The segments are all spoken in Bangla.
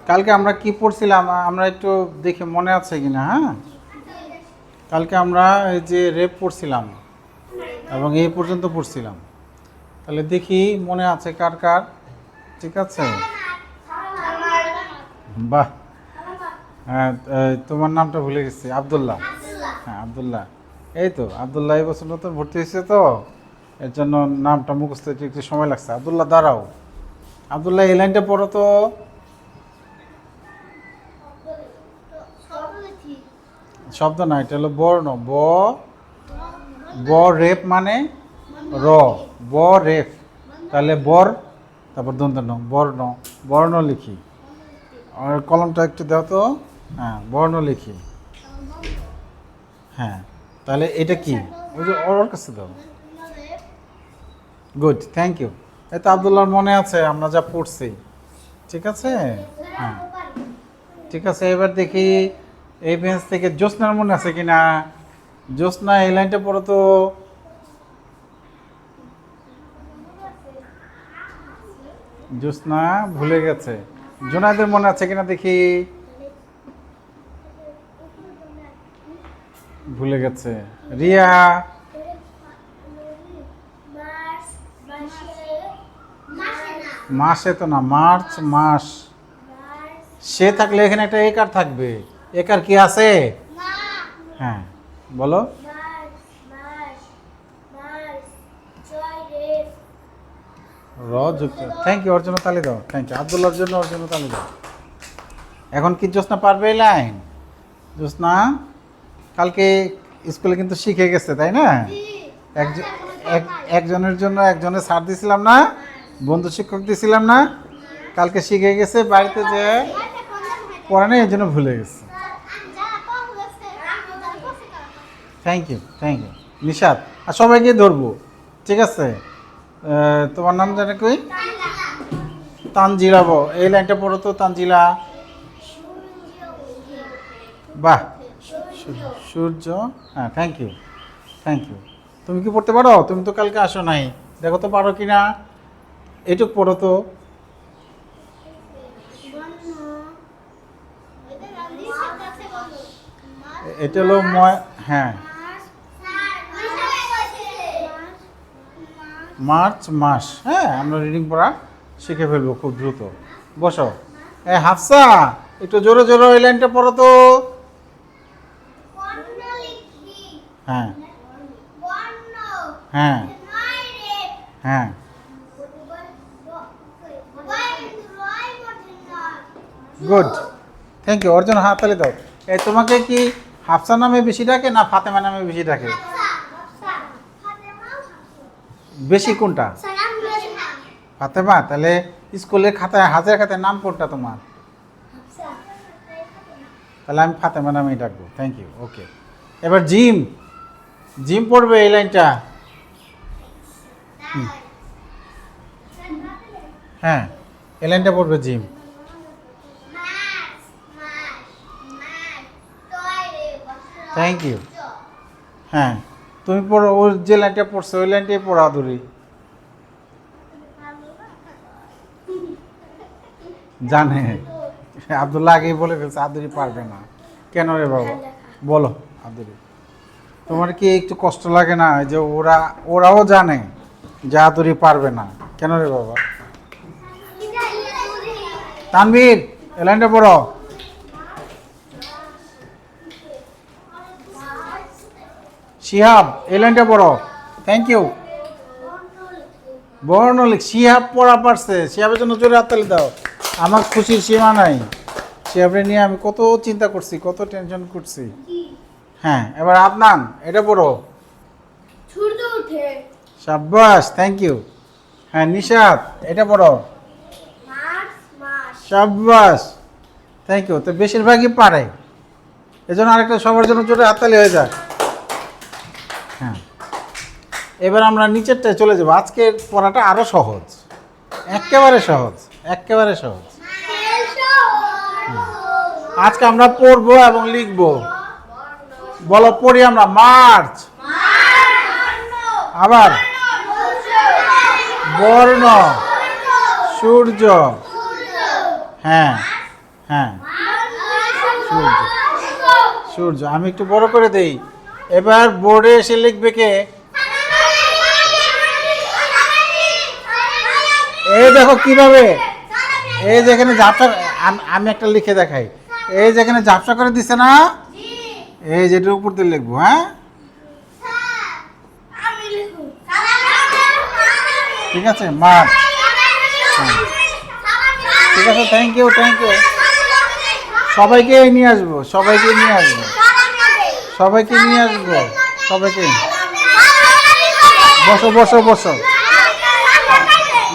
কালকে আমরা কি পড়ছিলাম আমরা একটু দেখে মনে আছে কিনা? হ্যাঁ, কালকে আমরা এই যে রেপ পড়ছিলাম এবং এই পর্যন্ত পড়ছিলাম। তাহলে দেখি মনে আছে কার কার। ঠিক আছে, বাহ। হ্যাঁ, তোমার নামটা ভুলে গেছি, আব্দুল্লাহ। হ্যাঁ, আব্দুল্লাহ। এই তো আব্দুল্লাহ এই বছর নতুন ভর্তি হয়েছে, তো এর জন্য নামটা মুখস্থ হতে একটু সময় লাগছে। আব্দুল্লাহ দাঁড়াও, আব্দুল্লাহ এই লাইনটা পড়ো তো। শব্দ না, এটা হলো বর্ণ। ব রেপ মানে র, ব রেফ। তাহলে বর, তারপর দন্তন্য, বর্ণ। বর্ণ লিখি। আর কলমটা একটু দাও তো। হ্যাঁ, বর্ণ লিখি। হ্যাঁ, তাহলে এটা কি? ওই যে ওর কাছে দাও। Good, thank you. এই তো আব্দুল্লাহর মনে আছে আমরা যা পড়ছি। ঠিক আছে, হ্যাঁ ঠিক আছে। এবার দেখি এই বেঞ্চ থেকে জ্যোৎস্নার মনে আছে কিনা। জ্যোৎস্না এই লাইনটা পড়ো তো। জ্যোৎস্না ভুলে গেছে। জোনায়েদের মনে আছে কিনা দেখি। ভুলে গেছে। রিয়া, মাসে তো না, মার্চ মাস। সে থাকলে এখানে একটা একার থাকবে। একার কি আছে? হ্যাঁ, বলো। র যুক্ত। থ্যাংক ইউ, ওর জন্য তালি দাও। থ্যাংক ইউ আব্দুল্লাহর জন্য, ওর জন্য তালি দাও। এখন কি জ্যোৎস্না পারবে এই লাইন? জ্যোৎস্না কালকে স্কুলে কিন্তু শিখে গেছে, তাই না? একজনের জন্য একজনের ছাড় দিছিলাম না, বন্ধু শিক্ষক দিছিলাম না, কালকে শিখে গেছে। বাড়িতে যে পড়ে না, এই জন্য ভুলে গেছে। Thank you, thank you Nishat. আর সবাইকে ধরবো, ঠিক আছে? তোমার নাম জানে কই? তানজিলা। এই লাইনটা পড়ো তো, তানজিলা। বাহ, সূর্য। হ্যাঁ, থ্যাংক ইউ, থ্যাংক ইউ। তুমি কি পড়তে পারো? তুমি তো কালকে আসো নাই, দেখো তো পারো কিনা। এইটুক পড়ো তো। এটা হলো হ্যাঁ, মার্চ মাস। হ্যাঁ, আমরা রিডিং পড়া শিখে ফেলবো খুব দ্রুত। বসো। হাফসা, একটু জোরে জোরে ওই লাইনটা পড়ো তো। হ্যাঁ হ্যাঁ হ্যাঁ, গুড, থ্যাংক ইউ। ওর জন্য হাততালি দাও। এই তোমাকে কি হাফসা নামে বেশি ডাকে না ফাতেমা নামে বেশি ডাকে? বেশি কোনটা? ফাতেমা। তাহলে স্কুলের খাতায়, হাজার খাতায় নাম কোনটা তোমার? তাহলে আমি ফাতেমা নামেই ডাকবো। থ্যাংক ইউ, ওকে। এবার জিম, জিম পড়বে এই লাইনটা। হ্যাঁ, এই লাইনটা পড়বে জিম। Thank you. হ্যাঁ, তুমি পড়ো। ওর যে লাইনটা পড়ছো ওই লাইনটাই পড়া ধরি। জানে আব্দুল্লাহ আগেই বলে ফেলছে আদুরি পারবে না। কেন রে বাবা, বলো। আদুরি, তোমার কি একটু কষ্ট লাগে না যে ওরাও জানে যে আদুরি পারবে না? কেন রে বাবা? তানভীর, এই লাইনটা পড়ো। শিহাব, এই লাইনটা পড়ো। Thank you. বর্ণলিক। শিহাব পড়া পারছে, শিহাবের জন্য জোরে হাততালি দাও। আমার খুশির সীমা নাই। শিহাবরে নিয়ে আমি কত চিন্তা করছি, কত টেনশন করছি। হ্যাঁ, এবার আদনান, এটা পড়ো। সাব্বাস, থ্যাংক ইউ। হ্যাঁ, নিশাত, এটা পড়ো। সাব্বাস, থ্যাংক ইউ। তো বেশিরভাগই পারে, এজন্য আরেকটা সবার জন্য জোরে হাততালি হয়ে যায়। হ্যাঁ, এবার আমরা নিচেরটায় চলে যাবো। আজকের পড়াটা আরো সহজ, একেবারে সহজ, একেবারে সহজ। আজকে আমরা পড়বো এবং লিখবো। বলো, পড়ি আমরা। মার্চ, আবার বর্ণ, সূর্য। হ্যাঁ, হ্যাঁ, সূর্য। সূর্য। আমি একটু বড় করে দেই। এবার বোর্ডে এসে লিখবে কে? এই দেখো কিভাবে, এই যেখানে ঝাপসা, আমি একটা লিখে দেখাই। এই যেখানে ঝাপসা করে দিছে না, এই যেটার উপর দিয়ে লিখবো। হ্যাঁ, ঠিক আছে, মার্চ। ঠিক আছে, থ্যাংক ইউ, থ্যাংক ইউ। সবাইকে নিয়ে আসবো, সবাইকে নিয়ে আসবো, সবাইকে নিয়ে আসবো, সবাইকে। বসো বসো বসো।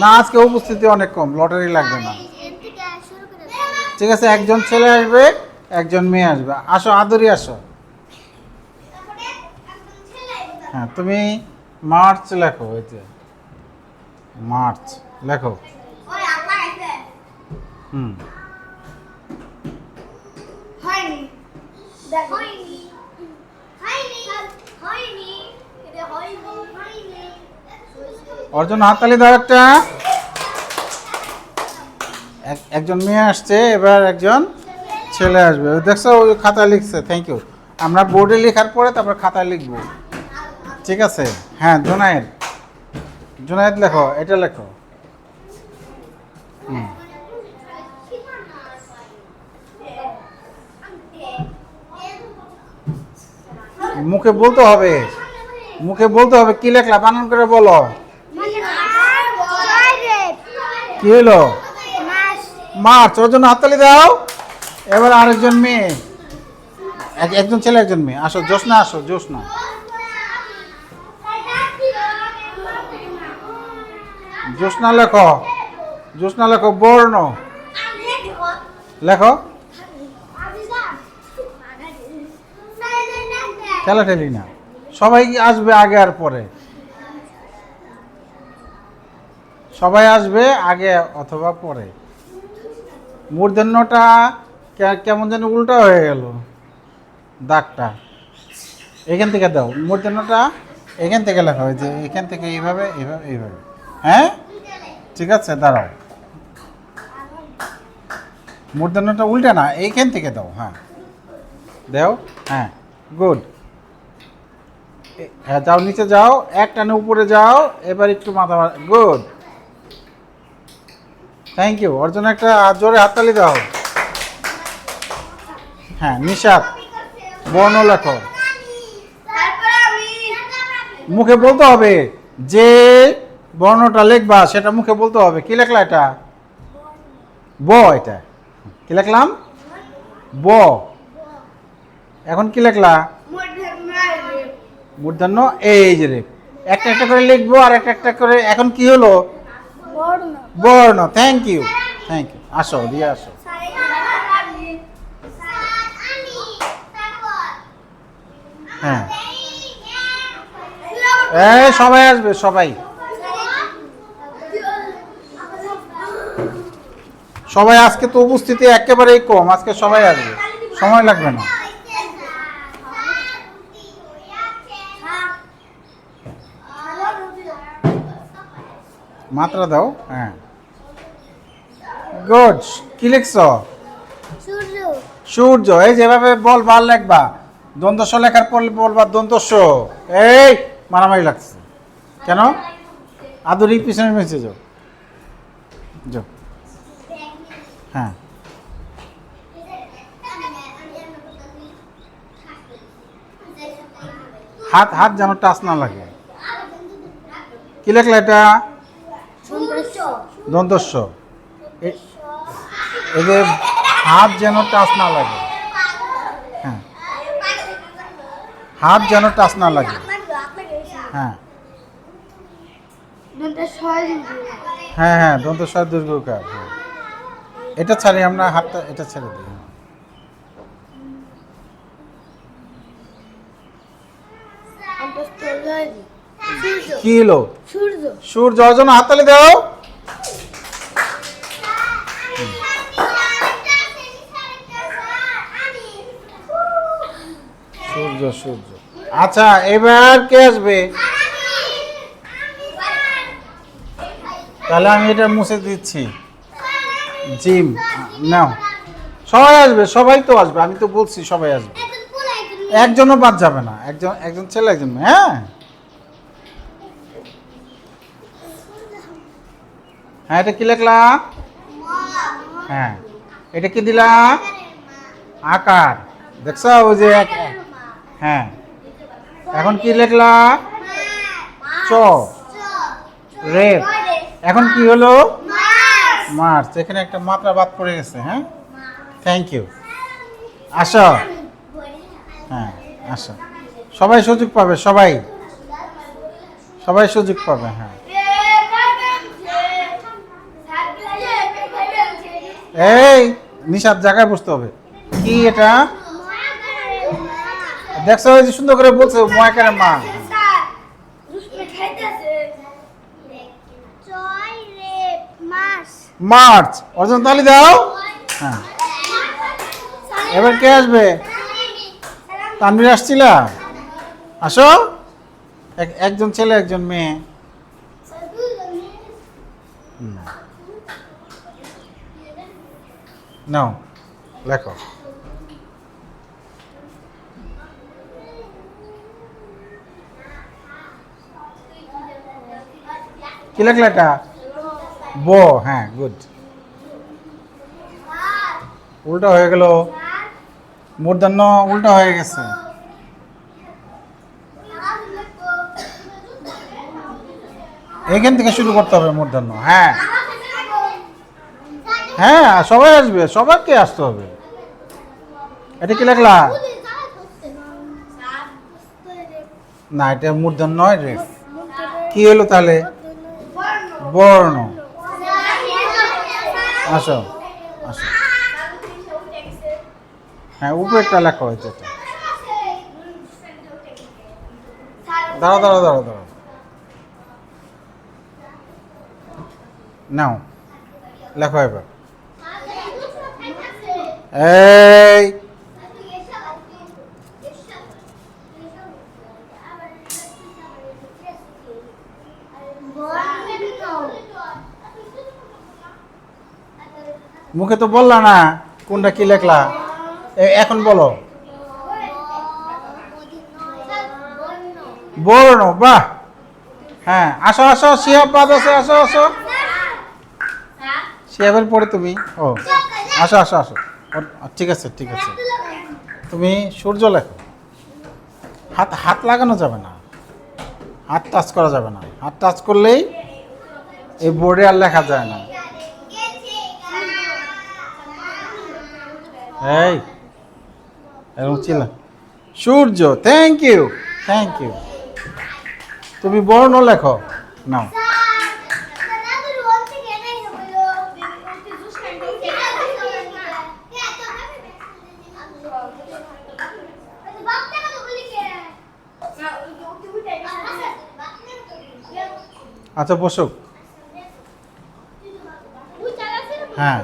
না, আজকে উপস্থিতি অনেক কম, লটারি লাগবে না। ঠিক আছে, একজন ছেলে আসবে, একজন মেয়ে আসবে। আসো আদরি, আসো। হ্যাঁ, তুমি মার্চ লেখো, এই যে মার্চ লেখো। হুম, ওর জন্য হাততালি দাও একটা। একজন মেয়ে আসছে, এবার একজন ছেলে আসবে। দেখছো, ওই খাতায় লিখছে। Thank you. আমরা বোর্ডে লেখার পরে তারপর খাতায় লিখবো। ঠিক আছে। হ্যাঁ, জুনায়েদ, জুনায়েদ লেখো, এটা লেখো। হুম, মুখে বলতে হবে, মুখে বলতে হবে। কি লেখলা, বানান করে বলো। কি হলো? মার্চ। ওর জন্য হাততালি দাও। এবার আরেকজন মেয়ে, একজন ছেলে একজন মেয়ে। আসো জোসনা, আসো জোসনা। জোসনা লেখো, জোসনা লেখো। বর্ণ লেখো। ঠেলাঠেলি না, সবাই আসবে আগে আর পরে। সবাই আসবে আগে অথবা পরে। মূর্ধন্যটা কেমন যেন উল্টা হয়ে গেল, দাগটা। এখান থেকে দাও, মূর্ধন্যটা এখান থেকে লেখা হয়েছে, এখান থেকে এইভাবে এইভাবে এইভাবে। হ্যাঁ, ঠিক আছে, দাঁড়াও। মূর্ধন্যটা উল্টা না, এইখান থেকে দাও। হ্যাঁ, দাও। হ্যাঁ, গুড। হ্যাঁ, যাও নিচে যাও, এক টানে উপরে যাও। এবার একটু মাথা, গুড। Thank you. ওর জন্য একটা জোরে হাততালি দাও। হ্যাঁ, নিশাত, বর্ণ লেখো। মুখে বলতে হবে, যে বর্ণটা লিখবা সেটা মুখে বলতে হবে। কি লেখলা এটা? ব। এটা কি লিখলাম? ব। এখন কি লেখলা? মূর্ধন্য। এই যে রে, একটা একটা করে লিখবো আর একটা একটা করে। এখন কি হলো? বর্ণ। Thank you, thank you. আসো, দিয়ে আসো। হ্যাঁ, এই সবাই আসবে, সবাই সবাই। আজকে তো উপস্থিতি একেবারেই কম, আজকে সবাই আসবে, সময় লাগবে না। মাত্রা দাও। হ্যাঁ, গুড। কি লিখছ? সূর্য। এই যেভাবে বল বার লেখবা, দ্বন্দ্বস্ব লেখার পর বলবা দ্বন্দ্বস্ব। এই মারামারি লাগছে কেন? আদুরি পিছনে মেসে যাও, যাও। হ্যাঁ, হাত হাত যেন টাচ না লাগে। কি লেখলা এটা? দন্তস্ব। এই যে হাত যেন টাচ না লাগে। হ্যাঁ, হাত যেন টাচ না লাগে। হ্যাঁ হ্যাঁ হ্যাঁ, দন্তস্ব দীর্ঘকার। হ্যাঁ, এটা ছাড়ি আমরা, হাতটা এটা ছেড়ে দিই। কি হলো? সূর্য। ওর জন্য হাততালি দাও। সূর্য, সূর্য। আচ্ছা, এবার কে আসবে? তাহলে আমি এটা মুছে দিচ্ছি। জিম নাও, সবাই আসবে, সবাই তো আসবে, আমি তো বলছি সবাই আসবে, একজনও বাদ যাবে না, একজন একজন ছেলে একজন মেয়ে। হ্যাঁ হ্যাঁ, এটা কি লিখলা? হ্যাঁ, এটা কি দিলা? আকার। দেখছো ওই যে হ্যাঁ, এখন কি লিখলা? চ, রেপ। এখন কি হলো? মার্চ। এখানে একটা মাত্রা বাদ পড়ে গেছে। হ্যাঁ, থ্যাংক ইউ। আসো, হ্যাঁ আসো, সবাই সুযোগ পাবে, সবাই সবাই সুযোগ পাবে। হ্যাঁ, এই নিশাদ জায়গায় বসতে হবে। কি এটা? দেখছো ওই যে সুন্দর করে বলছে ময়াকারের মা। মার্চ, অর্জন তালি দাও। হ্যাঁ, এবার কে আসবে? তানভীর আসছিলা? আসো, একজন ছেলে একজন মেয়ে। নাও লেখো। কি লেখলা এটা? ব। হ্যাঁ, গুড। উল্টা হয়ে গেল, মূর্ধন্য উল্টা হয়ে গেছে। এখান থেকে শুরু করতে হবে মূর্ধন্য। হ্যাঁ হ্যাঁ, সবাই আসবে, সবাইকে আসতে হবে। এটা কি লেখলা? না, এটা মূর্ধন্য নয়, রেফ। কি হলো তাহলে? বর্ণ। আসো আসো, হ্যাঁ উপরেরটা লেখা হয়েছে। দাঁড়াও দাঁড়াও দাঁড়াও দাঁড়াও, নাও লেখো এবার। এই মুখে তো বললা না কোনটা কি লেখলা, এখন বলো। বর্ণ। বাহ, হ্যাঁ আসো আসো, শিহাব বাদ আছে, আসো আসো। শিহাবের পরে তুমি। ও আসো আসো আসো, ঠিক আছে ঠিক আছে। তুমি সূর্য লেখো। হাত হাত লাগানো যাবে না, হাত টাচ করা যাবে না, হাত টাচ করলেই এই বোর্ডে আর লেখা যায় না। এই এরকম ছিল। সূর্য, থ্যাংক ইউ থ্যাংক ইউ। তুমি বর্ণ লেখো, নাও। আচ্ছা বসুক। হ্যাঁ,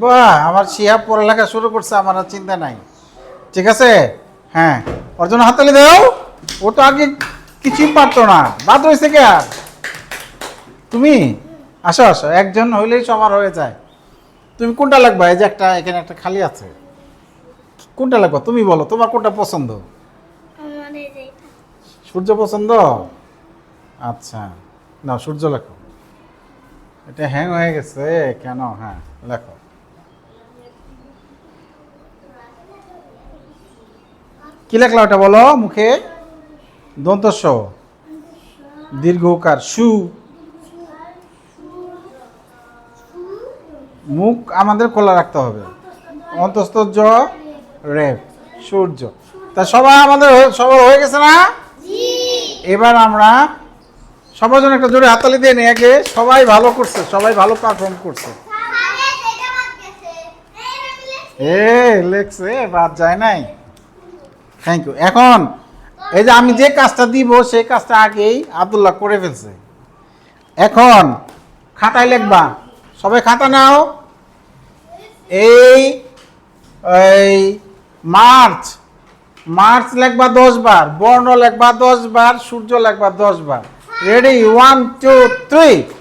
বাহ, আমার শিহাব পড়ালেখা শুরু করছে, আমার আর চিন্তা নাই। ঠিক আছে, হ্যাঁ ওর জন্য হাততালি দাও। ও তো আগে কিছুই পারতো না, বাদ রয়েছে কে আর? তুমি আসো আসো, একজন হইলেই সবার হয়ে যায়। তুমি কোনটা লাগবা? এই যে একটা এখানে একটা খালি আছে, কোনটা লাগবা তুমি বলো, তোমার কোনটা পছন্দ? সূর্য পছন্দ? আচ্ছা নাও সূর্য লেখো। এটা হ্যাং হয়ে গেছে কেন? হ্যাঁ লেখো। কি লেখলা ওটা বলো মুখে? দন্ত স, দীর্ঘ উকার সু। মুখ আমাদের খোলা রাখতে হবে। অন্তস্থ জ, রেফ, সূর্য। তা সবাই আমাদের সবার হয়ে গেছে না? এবার আমরা সবার জন্য একটা জোরে হাততালি দিয়ে নিই আগে। সবাই ভালো করছে, সবাই ভালো পারফর্ম করছে। লেখছে, বাদ যায় নাই। Thank you. এখন এই যে আমি যে কাজটা দিব সেই কাজটা আগেই আব্দুল্লাহ করে ফেলছে। এখন খাতায় লিখবা, সবাই খাতা নাও। এই মার্চ মার্চ লেখবা 10 বার, বর্ণ লেখবা 10 বার, সূর্য লেখবা 10 বার। রেডি, 1 2 3।